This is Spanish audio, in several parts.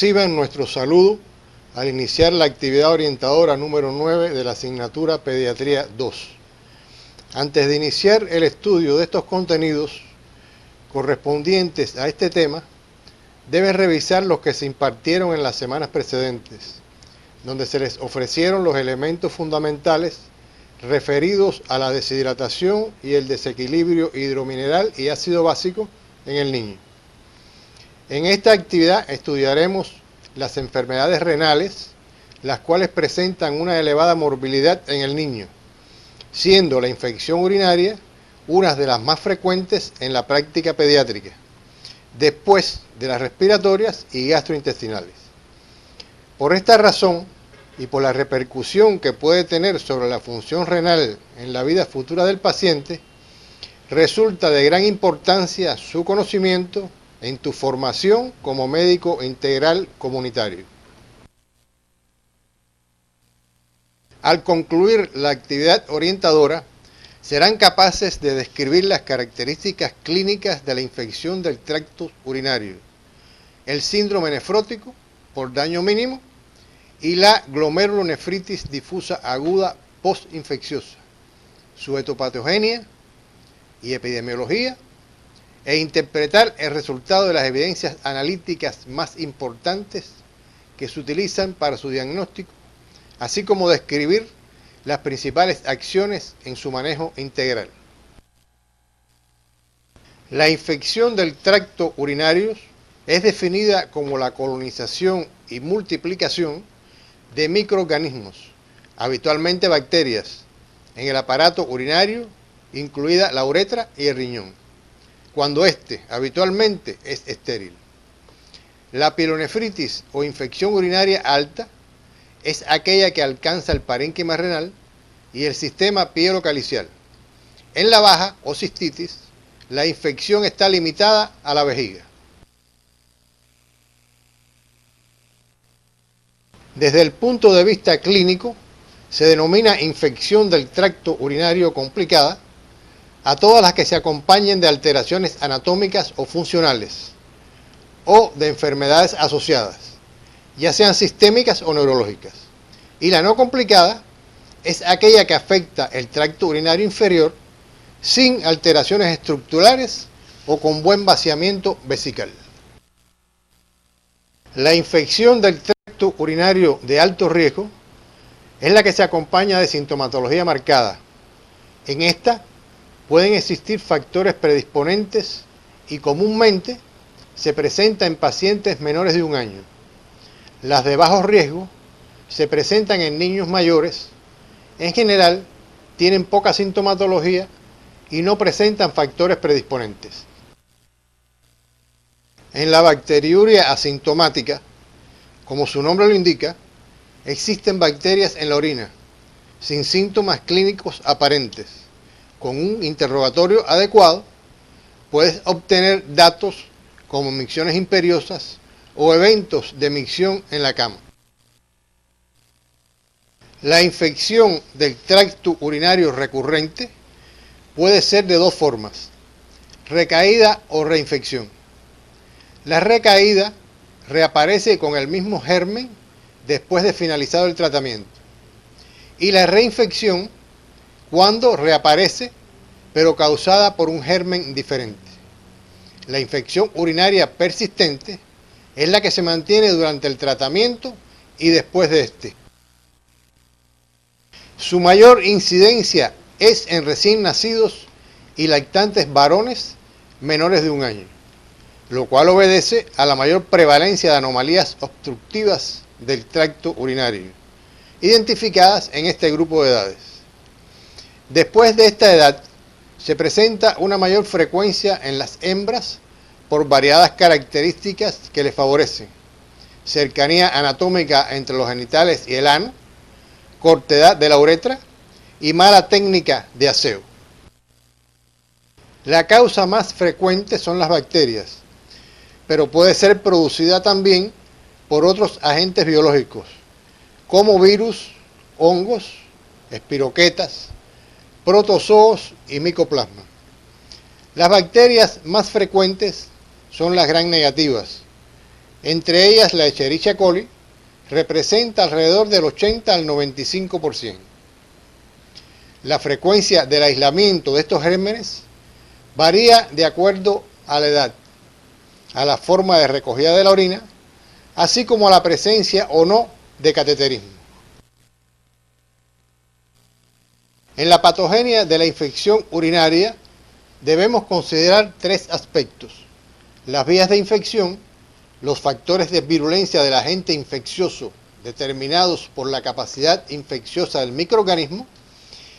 Reciban nuestro saludo al iniciar la actividad orientadora número 9 de la asignatura Pediatría 2. Antes de iniciar el estudio de estos contenidos correspondientes a este tema, deben revisar los que se impartieron en las semanas precedentes, donde se les ofrecieron los elementos fundamentales referidos a la deshidratación y el desequilibrio hidromineral y ácido básico en el niño. En esta actividad estudiaremos las enfermedades renales, las cuales presentan una elevada morbilidad en el niño, siendo la infección urinaria una de las más frecuentes en la práctica pediátrica, después de las respiratorias y gastrointestinales. Por esta razón, y por la repercusión que puede tener sobre la función renal en la vida futura del paciente, resulta de gran importancia su conocimiento en tu formación como médico integral comunitario. Al concluir la actividad orientadora, serán capaces de describir las características clínicas de la infección del tracto urinario, el síndrome nefrótico por daño mínimo y la glomerulonefritis difusa aguda postinfecciosa, su etopatogenia y epidemiología, e interpretar el resultado de las evidencias analíticas más importantes que se utilizan para su diagnóstico, así como describir las principales acciones en su manejo integral. La infección del tracto urinario es definida como la colonización y multiplicación de microorganismos, habitualmente bacterias, en el aparato urinario, incluida la uretra y el riñón, cuando éste habitualmente es estéril. La pielonefritis o infección urinaria alta es aquella que alcanza el parénquima renal y el sistema pielocalicial. En la baja o cistitis, la infección está limitada a la vejiga. Desde el punto de vista clínico, se denomina infección del tracto urinario complicada a todas las que se acompañen de alteraciones anatómicas o funcionales o de enfermedades asociadas, ya sean sistémicas o neurológicas. Y la no complicada es aquella que afecta el tracto urinario inferior sin alteraciones estructurales o con buen vaciamiento vesical. La infección del tracto urinario de alto riesgo es la que se acompaña de sintomatología marcada. En esta pueden existir factores predisponentes y comúnmente se presenta en pacientes menores de 1 año. Las de bajo riesgo se presentan en niños mayores. En general, tienen poca sintomatología y no presentan factores predisponentes. En la bacteriuria asintomática, como su nombre lo indica, existen bacterias en la orina, sin síntomas clínicos aparentes. Con un interrogatorio adecuado, puedes obtener datos como micciones imperiosas o eventos de micción en la cama. La infección del tracto urinario recurrente puede ser de 2 formas: recaída o reinfección. La recaída reaparece con el mismo germen después de finalizado el tratamiento. Y la reinfección cuando reaparece, pero causada por un germen diferente. La infección urinaria persistente es la que se mantiene durante el tratamiento y después de este. Su mayor incidencia es en recién nacidos y lactantes varones menores de 1 año, lo cual obedece a la mayor prevalencia de anomalías obstructivas del tracto urinario, identificadas en este grupo de edades. Después de esta edad, se presenta una mayor frecuencia en las hembras por variadas características que les favorecen: cercanía anatómica entre los genitales y el ano, cortedad de la uretra y mala técnica de aseo. La causa más frecuente son las bacterias, pero puede ser producida también por otros agentes biológicos, como virus, hongos, espiroquetas, protozoos y micoplasma. Las bacterias más frecuentes son las gram negativas, Entre ellas la Escherichia coli representa alrededor del 80 al 95%. La frecuencia del aislamiento de estos gérmenes varía de acuerdo a la edad, a la forma de recogida de la orina, así como a la presencia o no de cateterismo. En la patogenia de la infección urinaria debemos considerar tres aspectos: las vías de infección, los factores de virulencia del agente infeccioso determinados por la capacidad infecciosa del microorganismo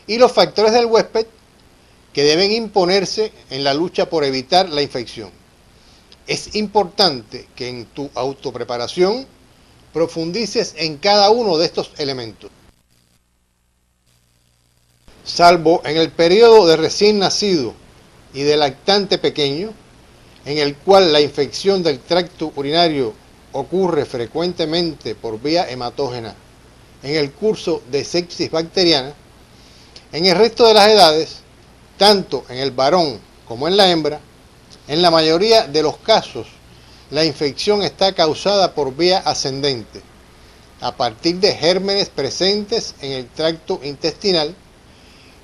y los factores del huésped que deben imponerse en la lucha por evitar la infección. Es importante que en tu autopreparación profundices en cada uno de estos elementos. Salvo en el periodo de recién nacido y de lactante pequeño, en el cual la infección del tracto urinario ocurre frecuentemente por vía hematógena en el curso de sepsis bacteriana, en el resto de las edades, tanto en el varón como en la hembra, en la mayoría de los casos, la infección está causada por vía ascendente, a partir de gérmenes presentes en el tracto intestinal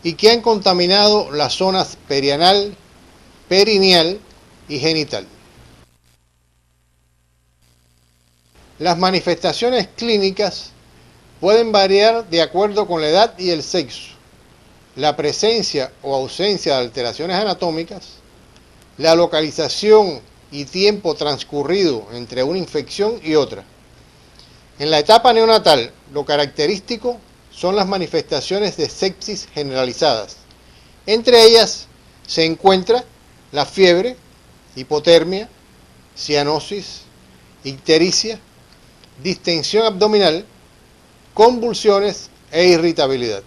y que han contaminado las zonas perianal, perineal y genital. Las manifestaciones clínicas pueden variar de acuerdo con la edad y el sexo, la presencia o ausencia de alteraciones anatómicas, la localización y tiempo transcurrido entre una infección y otra. En la etapa neonatal, lo característico son las manifestaciones de sepsis generalizadas. Entre ellas se encuentra la fiebre, hipotermia, cianosis, ictericia, distensión abdominal, convulsiones e irritabilidad.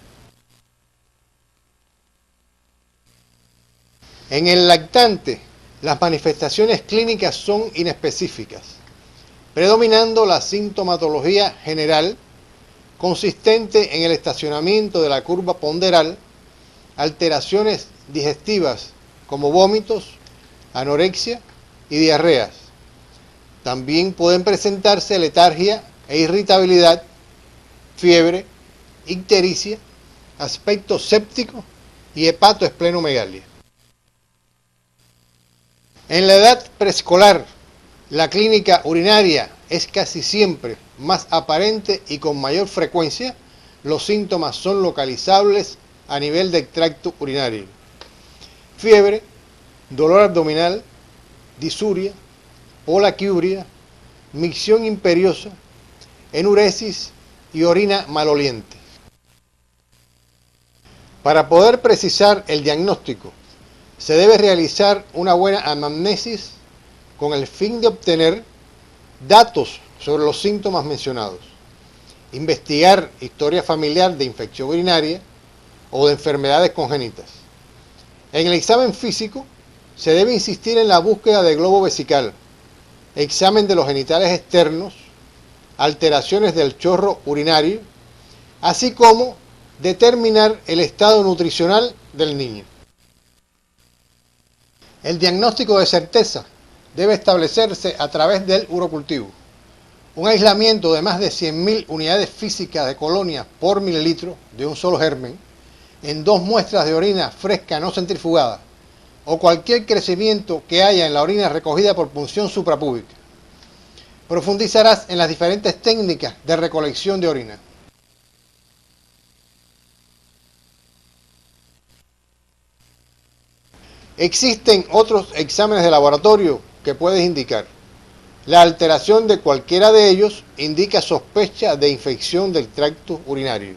En el lactante, las manifestaciones clínicas son inespecíficas, predominando la sintomatología general consistente en el estacionamiento de la curva ponderal, alteraciones digestivas como vómitos, anorexia y diarreas. También pueden presentarse letargia e irritabilidad, fiebre, ictericia, aspecto séptico y hepatoesplenomegalia. En la edad preescolar, la clínica urinaria es casi siempre más aparente y con mayor frecuencia. Los síntomas son localizables a nivel del tracto urinario: fiebre, dolor abdominal, disuria, polaquiuria, micción imperiosa, enuresis y orina maloliente. Para poder precisar el diagnóstico, se debe realizar una buena anamnesis con el fin de obtener datos sobre los síntomas mencionados, investigar historia familiar de infección urinaria o de enfermedades congénitas. En el examen físico se debe insistir en la búsqueda de globo vesical, examen de los genitales externos, alteraciones del chorro urinario, así como determinar el estado nutricional del niño. El diagnóstico de certeza debe establecerse a través del urocultivo. Un aislamiento de más de 100.000 unidades físicas de colonia por mililitro de un solo germen en 2 muestras de orina fresca no centrifugada o cualquier crecimiento que haya en la orina recogida por punción suprapúbica. Profundizarás en las diferentes técnicas de recolección de orina. Existen otros exámenes de laboratorio que puedes indicar. La alteración de cualquiera de ellos indica sospecha de infección del tracto urinario.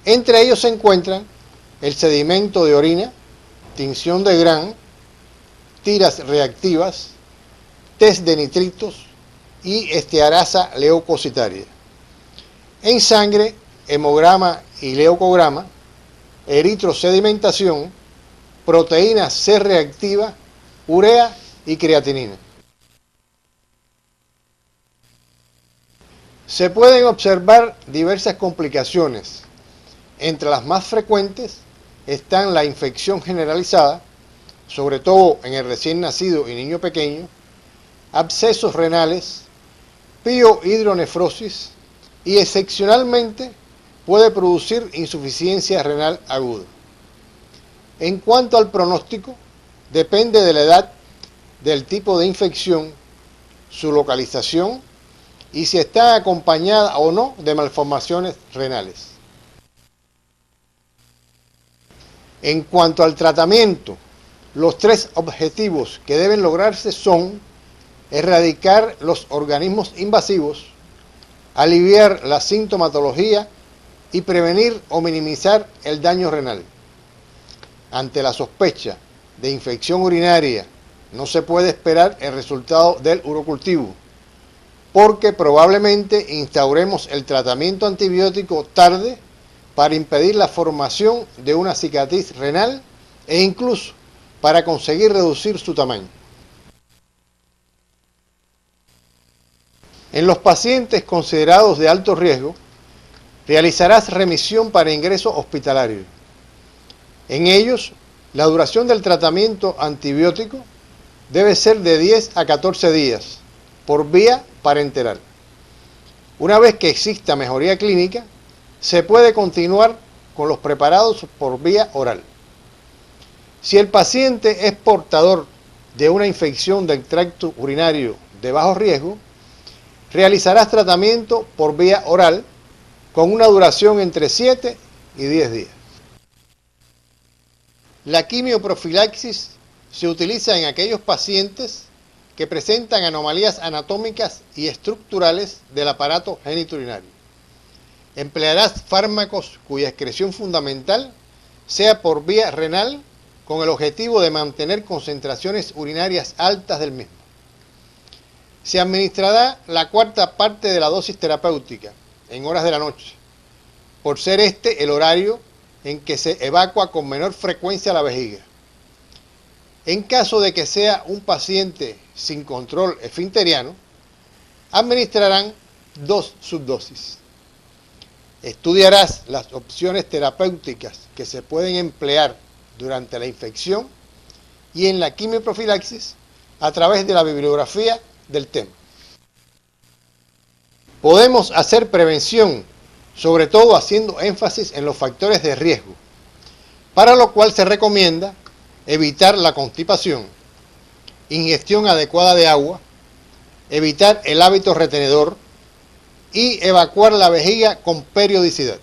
Entre ellos se encuentran el sedimento de orina, tinción de Gram, tiras reactivas, test de nitritos y estearasa leucocitaria. En sangre, hemograma y leucograma, eritrosedimentación, proteína C reactiva, urea y creatinina. Se pueden observar diversas complicaciones. Entre las más frecuentes están la infección generalizada, sobre todo en el recién nacido y niño pequeño, abscesos renales, piohidronefrosis y excepcionalmente puede producir insuficiencia renal aguda. En cuanto al pronóstico, depende de la edad, del tipo de infección, su localización y si está acompañada o no de malformaciones renales. En cuanto al tratamiento, los 3 objetivos que deben lograrse son erradicar los organismos invasivos, aliviar la sintomatología y prevenir o minimizar el daño renal. Ante la sospecha de infección urinaria, no se puede esperar el resultado del urocultivo, porque probablemente instauremos el tratamiento antibiótico tarde para impedir la formación de una cicatriz renal e incluso para conseguir reducir su tamaño. En los pacientes considerados de alto riesgo, realizarás remisión para ingreso hospitalario. En ellos, la duración del tratamiento antibiótico debe ser de 10 a 14 días por vía parenteral. Una vez que exista mejoría clínica, se puede continuar con los preparados por vía oral. Si el paciente es portador de una infección del tracto urinario de bajo riesgo, realizarás tratamiento por vía oral con una duración entre 7 y 10 días. La quimioprofilaxis se utiliza en aquellos pacientes que presentan anomalías anatómicas y estructurales del aparato genitourinario. Emplearás fármacos cuya excreción fundamental sea por vía renal con el objetivo de mantener concentraciones urinarias altas del mismo. Se administrará la 1/4 parte de la dosis terapéutica en horas de la noche, por ser este el horario en que se evacua con menor frecuencia la vejiga. En caso de que sea un paciente sin control esfinteriano, administrarán 2 subdosis. Estudiarás las opciones terapéuticas que se pueden emplear durante la infección y en la quimioprofilaxis a través de la bibliografía del tema. Podemos hacer prevención, sobre todo haciendo énfasis en los factores de riesgo, para lo cual se recomienda evitar la constipación, ingestión adecuada de agua, evitar el hábito retenedor y evacuar la vejiga con periodicidad.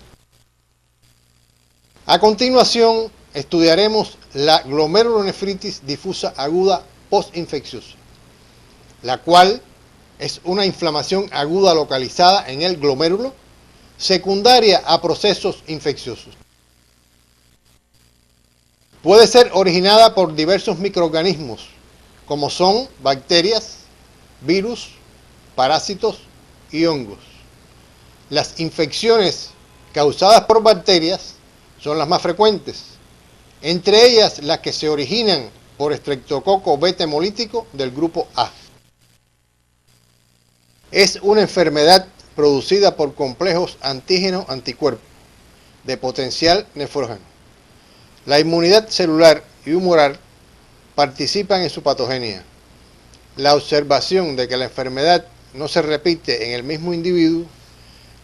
A continuación, estudiaremos la glomerulonefritis difusa aguda postinfecciosa, la cual es una inflamación aguda localizada en el glomérulo, secundaria a procesos infecciosos. Puede ser originada por diversos microorganismos, como son bacterias, virus, parásitos y hongos. Las infecciones causadas por bacterias son las más frecuentes, entre ellas las que se originan por estreptococo beta hemolítico del grupo A. Es una enfermedad producida por complejos antígeno-anticuerpo de potencial nefrógeno. La inmunidad celular y humoral participan en su patogenia. La observación de que la enfermedad no se repite en el mismo individuo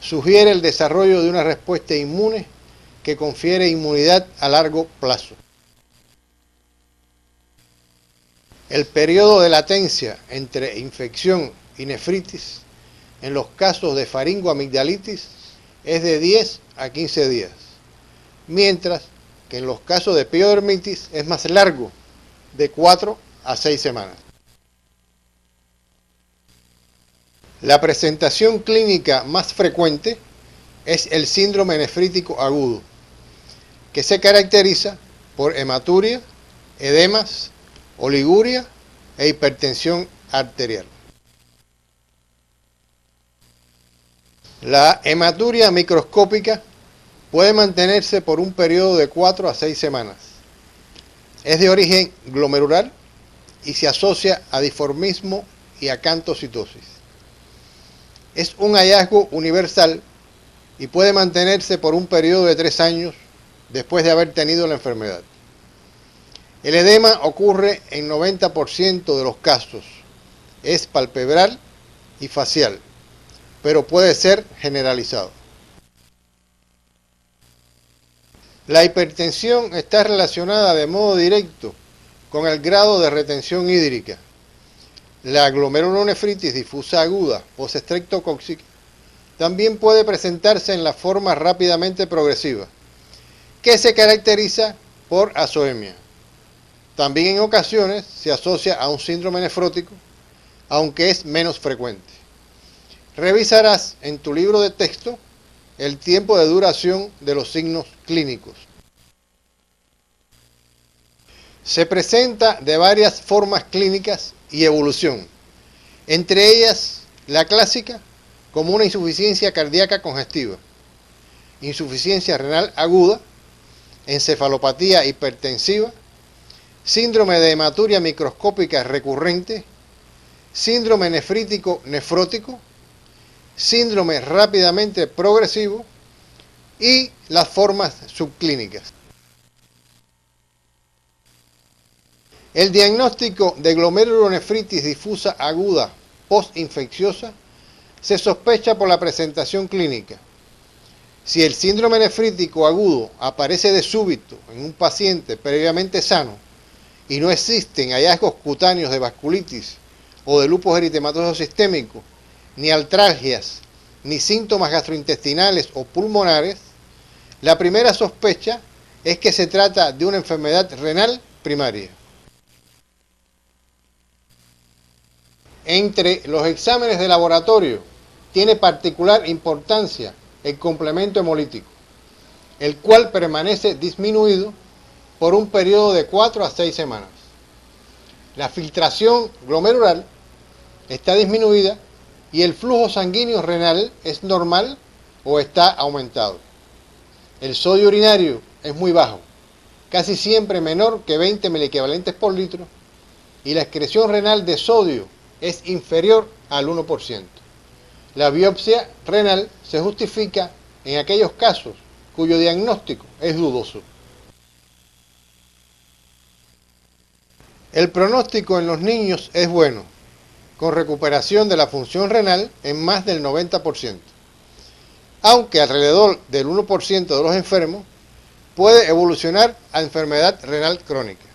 sugiere el desarrollo de una respuesta inmune que confiere inmunidad a largo plazo. El periodo de latencia entre infección y nefritis en los casos de faringoamigdalitis es de 10 a 15 días, mientras que en los casos de piodermitis es más largo, de 4 a 6 semanas. La presentación clínica más frecuente es el síndrome nefrítico agudo, que se caracteriza por hematuria, edemas, oliguria e hipertensión arterial. La hematuria microscópica puede mantenerse por un periodo de 4 a 6 semanas. Es de origen glomerular y se asocia a dimorfismo y acantocitosis. Es un hallazgo universal y puede mantenerse por un periodo de 3 años después de haber tenido la enfermedad. El edema ocurre en 90% de los casos. Es palpebral y facial pero puede ser generalizado. La hipertensión está relacionada de modo directo con el grado de retención hídrica. La glomerulonefritis difusa aguda post-estreptocóxica también puede presentarse en la forma rápidamente progresiva, que se caracteriza por azoemia. También en ocasiones se asocia a un síndrome nefrótico, aunque es menos frecuente. Revisarás en tu libro de texto el tiempo de duración de los signos clínicos. Se presenta de varias formas clínicas y evolución, entre ellas la clásica como una insuficiencia cardíaca congestiva, insuficiencia renal aguda, encefalopatía hipertensiva, síndrome de hematuria microscópica recurrente, síndrome nefrítico nefrótico, síndrome rápidamente progresivo y las formas subclínicas. El diagnóstico de glomerulonefritis difusa aguda postinfecciosa se sospecha por la presentación clínica. Si el síndrome nefrítico agudo aparece de súbito en un paciente previamente sano y no existen hallazgos cutáneos de vasculitis o de lupus eritematoso sistémico, ni artralgias, ni síntomas gastrointestinales o pulmonares, la primera sospecha es que se trata de una enfermedad renal primaria. Entre los exámenes de laboratorio tiene particular importancia el complemento hemolítico, el cual permanece disminuido por un periodo de 4 a 6 semanas. La filtración glomerular está disminuida y el flujo sanguíneo renal es normal o está aumentado. El sodio urinario es muy bajo, casi siempre menor que 20 miliequivalentes por litro, y la excreción renal de sodio es inferior al 1%. La biopsia renal se justifica en aquellos casos cuyo diagnóstico es dudoso. El pronóstico en los niños es bueno, con recuperación de la función renal en más del 90%, aunque alrededor del 1% de los enfermos puede evolucionar a enfermedad renal crónica.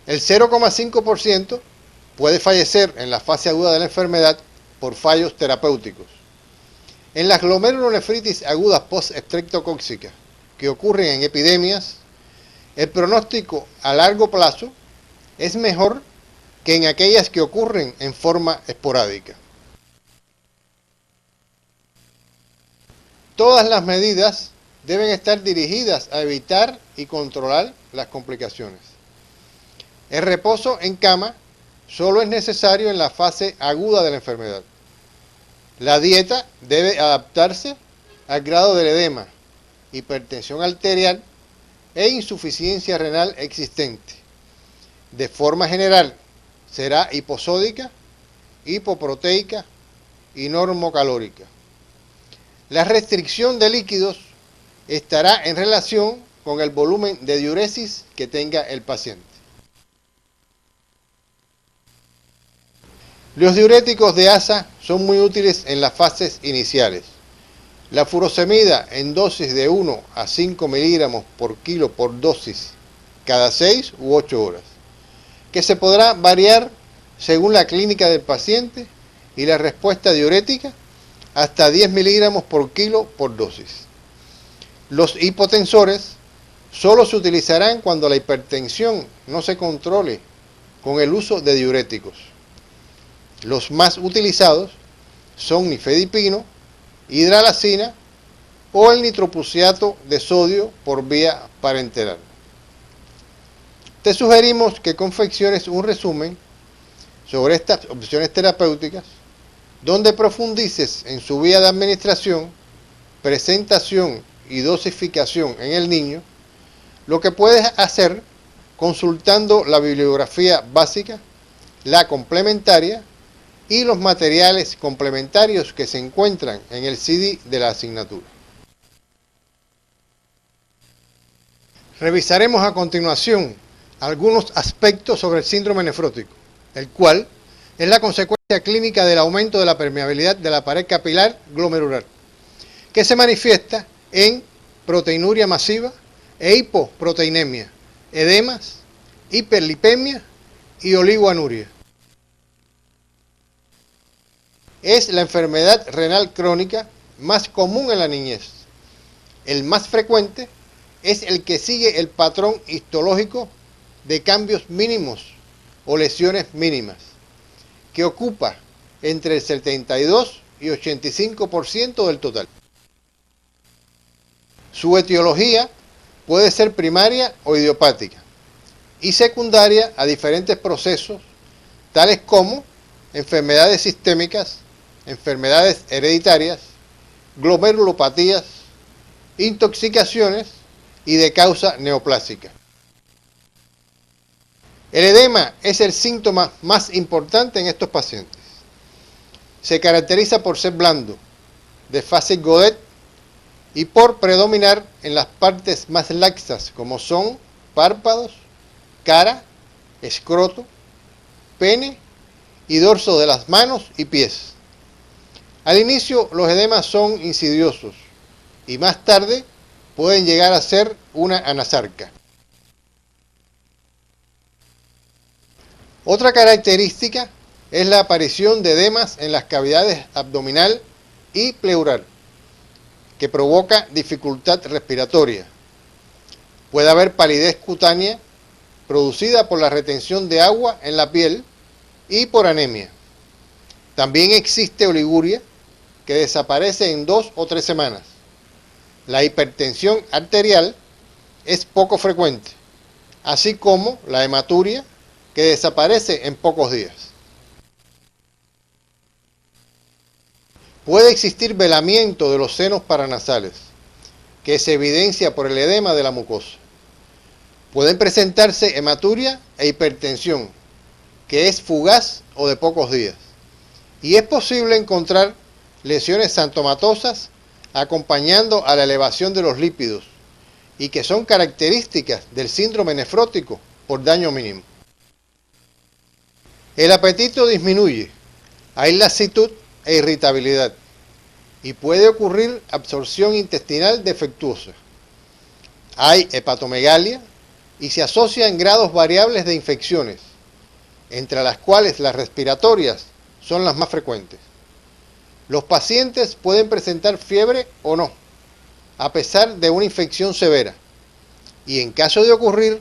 El 0,5% puede fallecer en la fase aguda de la enfermedad por fallos terapéuticos. En las glomerulonefritis agudas post-estreptocóxicas que ocurren en epidemias, el pronóstico a largo plazo es mejor que en aquellas que ocurren en forma esporádica. Todas las medidas deben estar dirigidas a evitar y controlar las complicaciones. El reposo en cama solo es necesario en la fase aguda de la enfermedad. La dieta debe adaptarse al grado del edema, hipertensión arterial e insuficiencia renal existente. De forma general, será hiposódica, hipoproteica y normocalórica. La restricción de líquidos estará en relación con el volumen de diuresis que tenga el paciente. Los diuréticos de asa son muy útiles en las fases iniciales. La furosemida en dosis de 1 a 5 miligramos por kilo por dosis cada 6 u 8 horas, que se podrá variar según la clínica del paciente y la respuesta diurética hasta 10 miligramos por kilo por dosis. Los hipotensores solo se utilizarán cuando la hipertensión no se controle con el uso de diuréticos. Los más utilizados son nifedipino, hidralazina o el nitroprusiato de sodio por vía parenteral. Te sugerimos que confecciones un resumen sobre estas opciones terapéuticas donde profundices en su vía de administración, presentación y dosificación en el niño, lo que puedes hacer consultando la bibliografía básica, la complementaria y los materiales complementarios que se encuentran en el CD de la asignatura. Revisaremos a continuación algunos aspectos sobre el síndrome nefrótico, el cual Es la consecuencia clínica del aumento de la permeabilidad de la pared capilar glomerular, que se manifiesta en proteinuria masiva e hipoproteinemia, edemas, hiperlipemia y oligoanuria. Es la enfermedad renal crónica más común en la niñez. El más frecuente es el que sigue el patrón histológico de cambios mínimos o lesiones mínimas, que ocupa entre el 72 y 85% del total. Su etiología puede ser primaria o idiopática y secundaria a diferentes procesos, tales como enfermedades sistémicas, enfermedades hereditarias, glomerulopatías, intoxicaciones y de causa neoplásica. El edema es el síntoma más importante en estos pacientes. Se caracteriza por ser blando, de fase Godet y por predominar en las partes más laxas como son párpados, cara, escroto, pene y dorso de las manos y pies. Al inicio los edemas son insidiosos y más tarde pueden llegar a ser una anasarca. Otra característica es la aparición de edemas en las cavidades abdominal y pleural, que provoca dificultad respiratoria. Puede haber palidez cutánea producida por la retención de agua en la piel y por anemia. También existe oliguria, que desaparece en 2 o 3 semanas. La hipertensión arterial es poco frecuente, así como la hematuria, que desaparece en pocos días. Puede existir velamiento de los senos paranasales, que se evidencia por el edema de la mucosa. Pueden presentarse hematuria e hipertensión, que es fugaz o de pocos días. Y es posible encontrar lesiones xantomatosas acompañando a la elevación de los lípidos y que son características del síndrome nefrótico por daño mínimo. El apetito disminuye, hay lasitud e irritabilidad y puede ocurrir absorción intestinal defectuosa. Hay hepatomegalia y se asocia en grados variables de infecciones, entre las cuales las respiratorias son las más frecuentes. Los pacientes pueden presentar fiebre o no, a pesar de una infección severa, y en caso de ocurrir,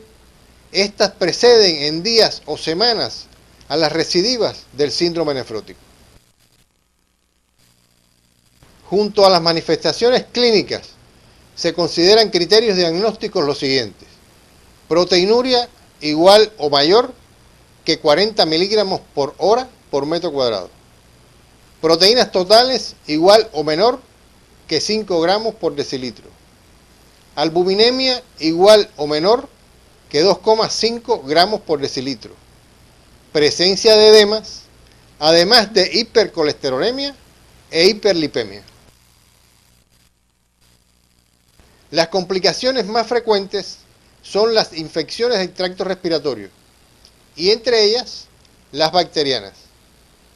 estas preceden en días o semanas a las recidivas del síndrome nefrótico. Junto a las manifestaciones clínicas, se consideran criterios diagnósticos los siguientes: proteinuria igual o mayor que 40 miligramos por hora por metro cuadrado. Proteínas totales igual o menor que 5 gramos por decilitro. Albuminemia igual o menor que 2,5 gramos por decilitro. Presencia de edemas, además de hipercolesterolemia e hiperlipemia. Las complicaciones más frecuentes son las infecciones del tracto respiratorio y entre ellas las bacterianas,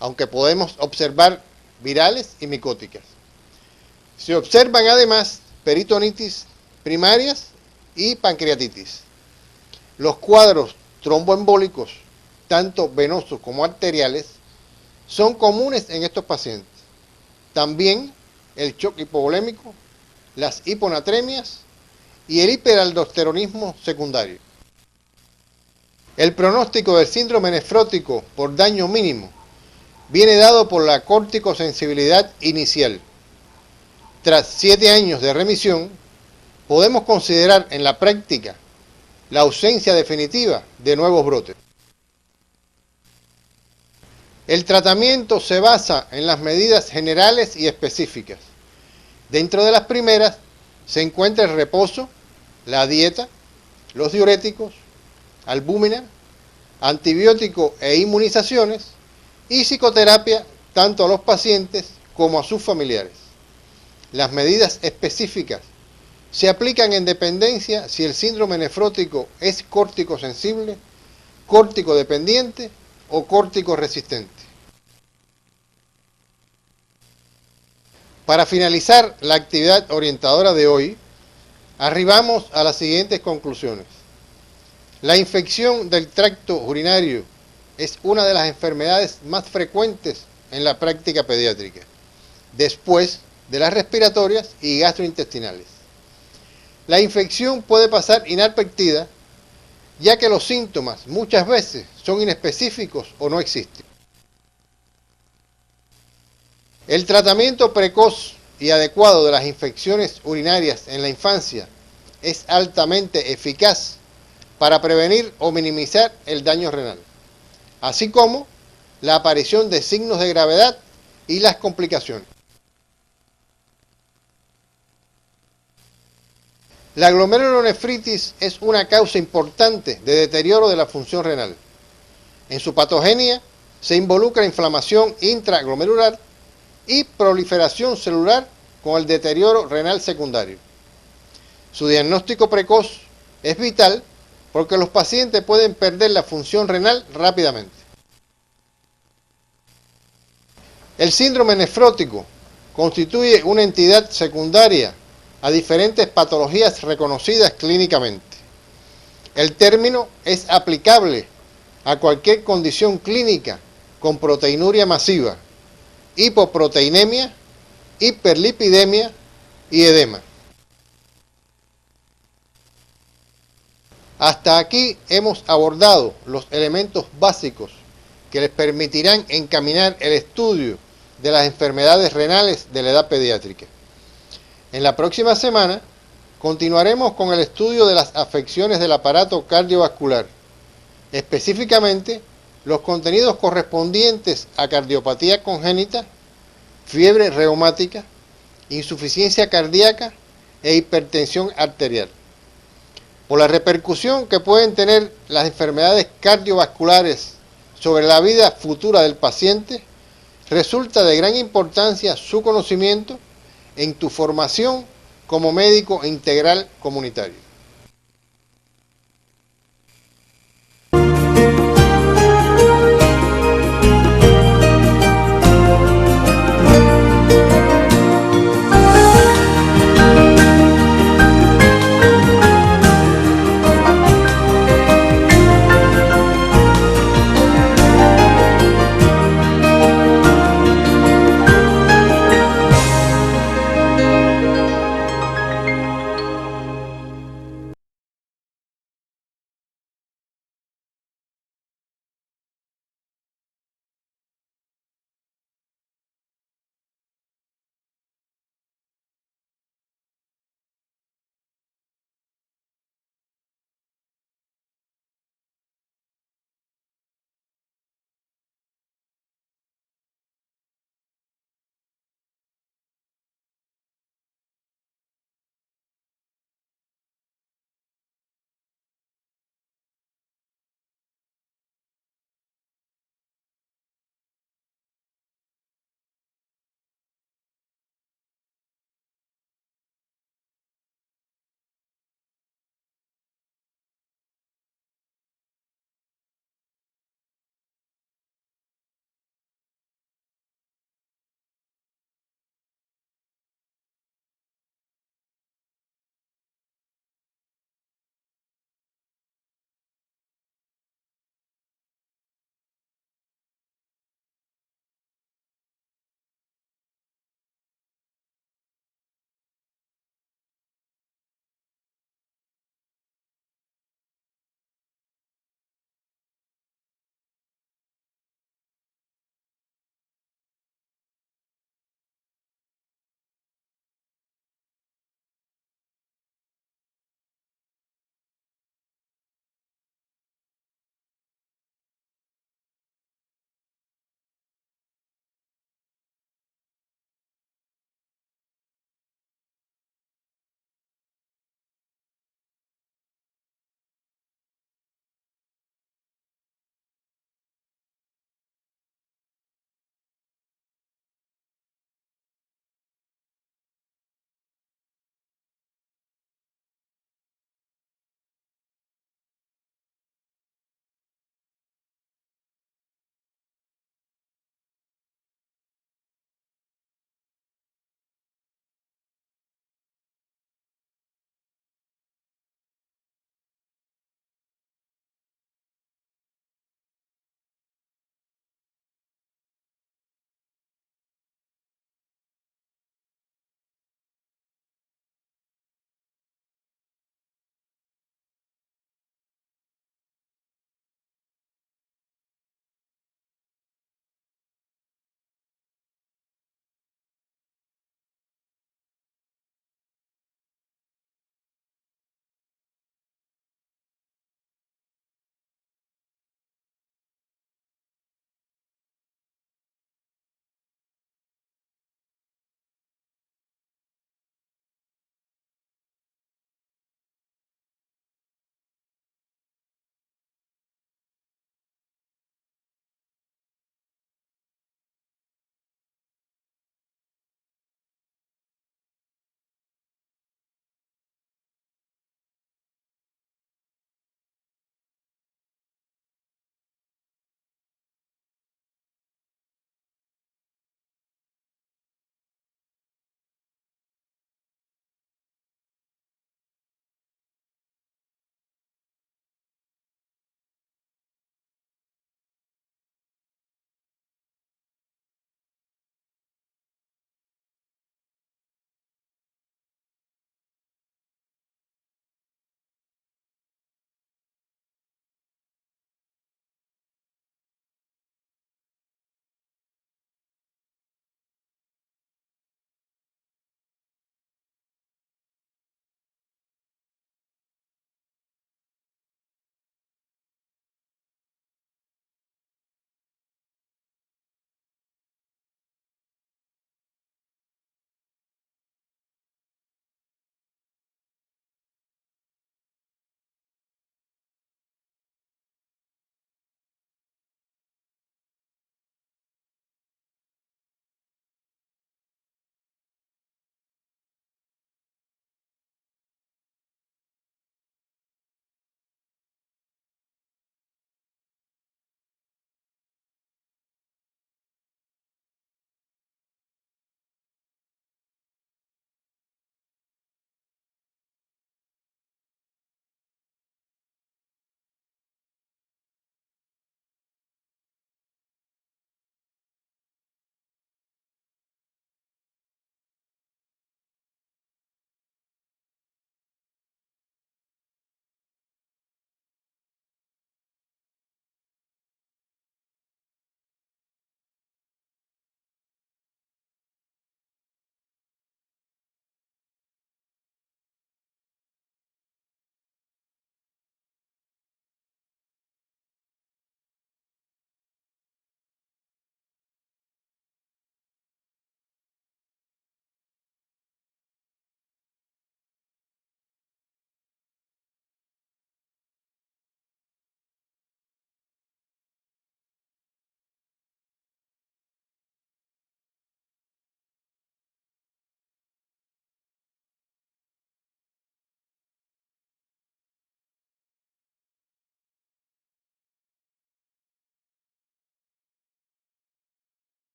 aunque podemos observar virales y micóticas. Se observan además peritonitis primarias y pancreatitis. Los cuadros tromboembólicos, tanto venosos como arteriales, son comunes en estos pacientes. También el shock hipovolémico, las hiponatremias y el hiperaldosteronismo secundario. El pronóstico del síndrome nefrótico por daño mínimo viene dado por la corticosensibilidad inicial. Tras 7 años de remisión, podemos considerar en la práctica la ausencia definitiva de nuevos brotes. El tratamiento se basa en las medidas generales y específicas. Dentro de las primeras se encuentra el reposo, la dieta, los diuréticos, albúmina, antibiótico e inmunizaciones y psicoterapia tanto a los pacientes como a sus familiares. Las medidas específicas se aplican en dependencia si el síndrome nefrótico es córtico sensible, córtico dependiente o córtico resistente. Para finalizar la actividad orientadora de hoy, arribamos a las siguientes conclusiones. La infección del tracto urinario es una de las enfermedades más frecuentes en la práctica pediátrica, después de las respiratorias y gastrointestinales. La infección puede pasar inadvertida, ya que los síntomas muchas veces son inespecíficos o no existen. El tratamiento precoz y adecuado de las infecciones urinarias en la infancia es altamente eficaz para prevenir o minimizar el daño renal, así como la aparición de signos de gravedad y las complicaciones. La glomerulonefritis es una causa importante de deterioro de la función renal. En su patogenia se involucra inflamación intraglomerular y proliferación celular con el deterioro renal secundario. Su diagnóstico precoz es vital porque los pacientes pueden perder la función renal rápidamente. El síndrome nefrótico constituye una entidad secundaria a diferentes patologías reconocidas clínicamente. El término es aplicable a cualquier condición clínica con proteinuria masiva, hipoproteinemia, hiperlipidemia y edema. Hasta aquí hemos abordado los elementos básicos que les permitirán encaminar el estudio de las enfermedades renales de la edad pediátrica. En la próxima semana continuaremos con el estudio de las afecciones del aparato cardiovascular, específicamente los contenidos correspondientes a cardiopatía congénita, fiebre reumática, insuficiencia cardíaca e hipertensión arterial. Por la repercusión que pueden tener las enfermedades cardiovasculares sobre la vida futura del paciente, resulta de gran importancia su conocimiento en tu formación como médico integral comunitario.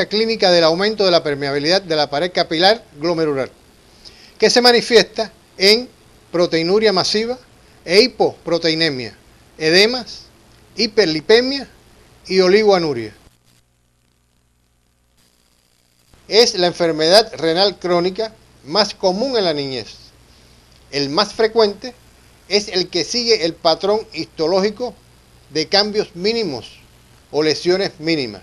característica clínica del aumento de la permeabilidad de la pared capilar glomerular, que se manifiesta en proteinuria masiva e hipoproteinemia, edemas, hiperlipemia y oligoanuria. Es la enfermedad renal crónica más común en la niñez. El más frecuente es el que sigue el patrón histológico de cambios mínimos o lesiones mínimas,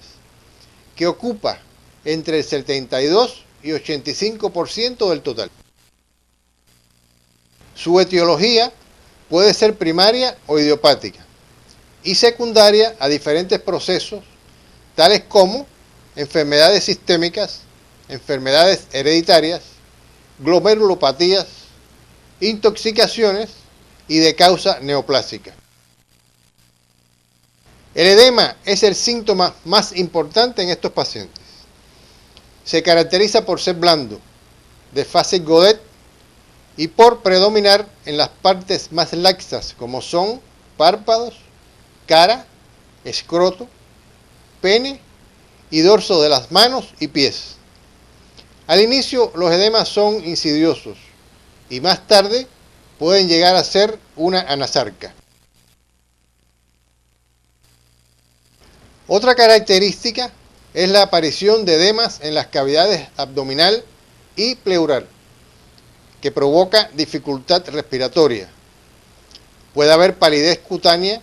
que ocupa entre el 72 y 85% del total. Su etiología puede ser primaria o idiopática y secundaria a diferentes procesos, tales como enfermedades sistémicas, enfermedades hereditarias, glomerulopatías, intoxicaciones y de causa neoplásica. El edema es el síntoma más importante en estos pacientes. Se caracteriza por ser blando, de fase Godet y por predominar en las partes más laxas como son párpados, cara, escroto, pene y dorso de las manos y pies. Al inicio los edemas son insidiosos y más tarde pueden llegar a ser una anasarca. Otra característica es la aparición de edemas en las cavidades abdominal y pleural, que provoca dificultad respiratoria. Puede haber palidez cutánea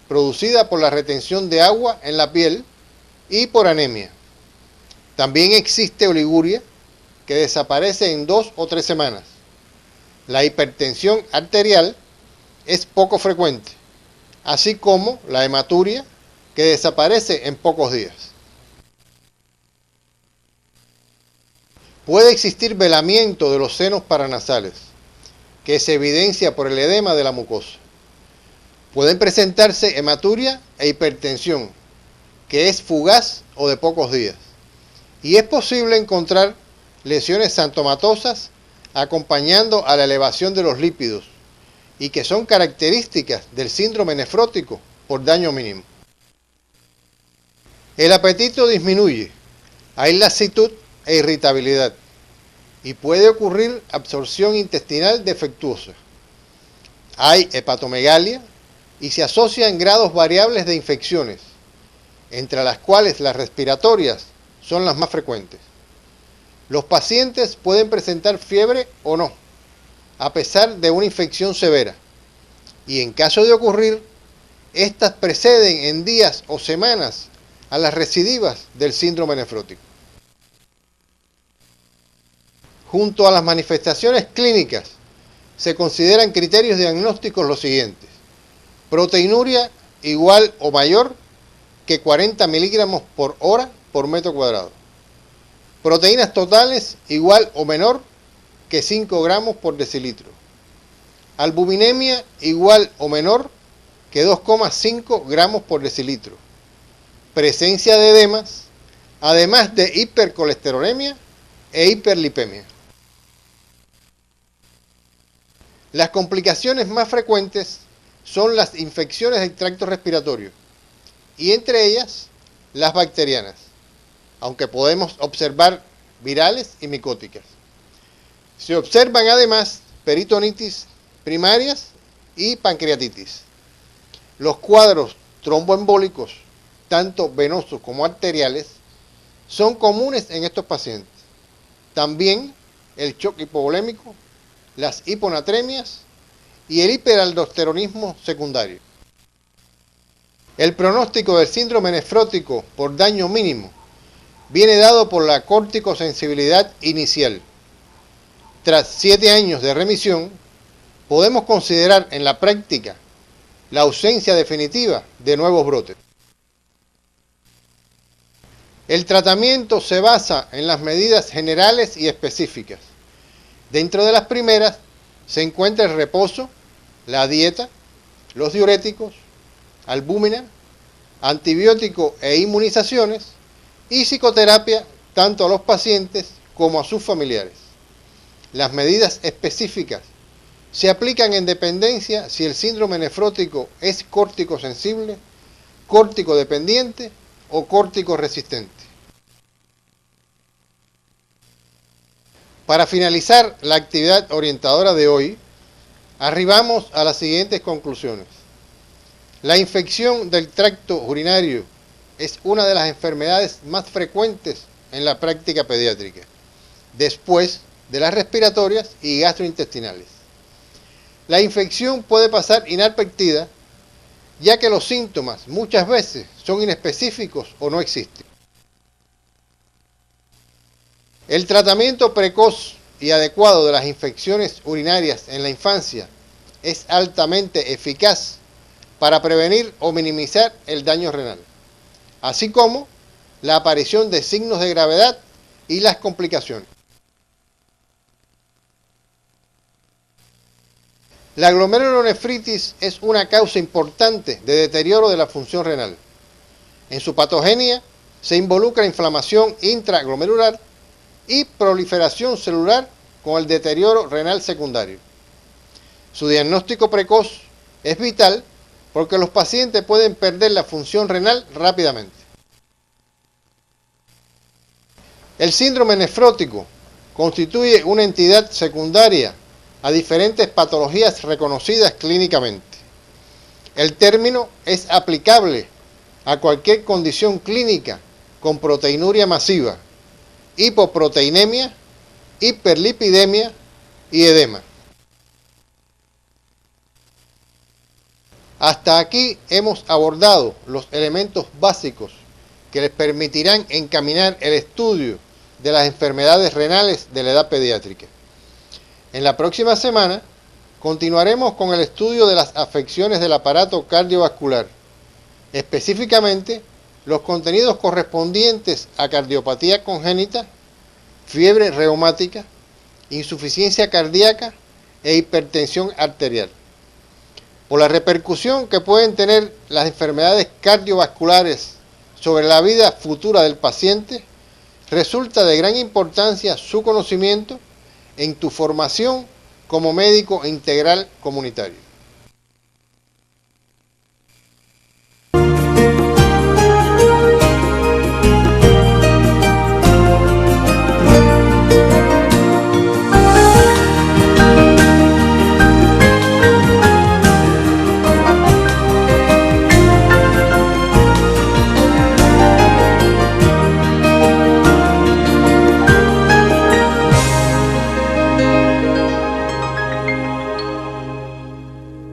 producida por la retención de agua en la piel y por anemia. También existe oliguria, que desaparece en 2 o 3 semanas. La hipertensión arterial es poco frecuente, así como la hematuria, que desaparece en pocos días. Puede existir velamiento de los senos paranasales, que se evidencia por el edema de la mucosa. Pueden presentarse hematuria e hipertensión, que es fugaz o de pocos días. Y es posible encontrar lesiones xantomatosas acompañando a la elevación de los lípidos y que son características del síndrome nefrótico por daño mínimo. El apetito disminuye, hay lasitud e irritabilidad y puede ocurrir absorción intestinal defectuosa. Hay hepatomegalia y se asocian grados variables de infecciones, entre las cuales las respiratorias son las más frecuentes. Los pacientes pueden presentar fiebre o no, a pesar de una infección severa, y en caso de ocurrir, estas preceden en días o semanas a las recidivas del síndrome nefrótico. Junto a las manifestaciones clínicas, se consideran criterios diagnósticos los siguientes: proteinuria igual o mayor que 40 miligramos por hora por metro cuadrado. Proteínas totales igual o menor que 5 gramos por decilitro. Albuminemia igual o menor que 2,5 gramos por decilitro. Presencia de edemas, además de hipercolesterolemia e hiperlipemia. Las complicaciones más frecuentes son las infecciones del tracto respiratorio y entre ellas las bacterianas, aunque podemos observar virales y micóticas. Se observan además peritonitis primarias y pancreatitis. Los cuadros tromboembólicos, tanto venosos como arteriales, son comunes en estos pacientes. También el shock hipovolémico, las hiponatremias y el hiperaldosteronismo secundario. El pronóstico del síndrome nefrótico por daño mínimo viene dado por la corticosensibilidad inicial. Tras 7 años de remisión, podemos considerar en la práctica la ausencia definitiva de nuevos brotes. El tratamiento se basa en las medidas generales y específicas. Dentro de las primeras se encuentra el reposo, la dieta, los diuréticos, albúmina, antibiótico e inmunizaciones y psicoterapia tanto a los pacientes como a sus familiares. Las medidas específicas se aplican en dependencia si el síndrome nefrótico es córtico sensible, córtico dependiente o córtico resistente. Para finalizar la actividad orientadora de hoy, arribamos a las siguientes conclusiones. La infección del tracto urinario es una de las enfermedades más frecuentes en la práctica pediátrica, después de las respiratorias y gastrointestinales. La infección puede pasar inadvertida, ya que los síntomas muchas veces son inespecíficos o no existen. El tratamiento precoz y adecuado de las infecciones urinarias en la infancia es altamente eficaz para prevenir o minimizar el daño renal, así como la aparición de signos de gravedad y las complicaciones. La glomerulonefritis es una causa importante de deterioro de la función renal. En su patogenia se involucra inflamación intraglomerular y proliferación celular con el deterioro renal secundario. Su diagnóstico precoz es vital porque los pacientes pueden perder la función renal rápidamente. El síndrome nefrótico constituye una entidad secundaria a diferentes patologías reconocidas clínicamente. El término es aplicable a cualquier condición clínica con proteinuria masiva, hipoproteinemia, hiperlipidemia y edema. Hasta aquí hemos abordado los elementos básicos que les permitirán encaminar el estudio de las enfermedades renales de la edad pediátrica. En la próxima semana continuaremos con el estudio de las afecciones del aparato cardiovascular, específicamente los contenidos correspondientes a cardiopatía congénita, fiebre reumática, insuficiencia cardíaca e hipertensión arterial. Por la repercusión que pueden tener las enfermedades cardiovasculares sobre la vida futura del paciente, resulta de gran importancia su conocimiento en tu formación como médico integral comunitario.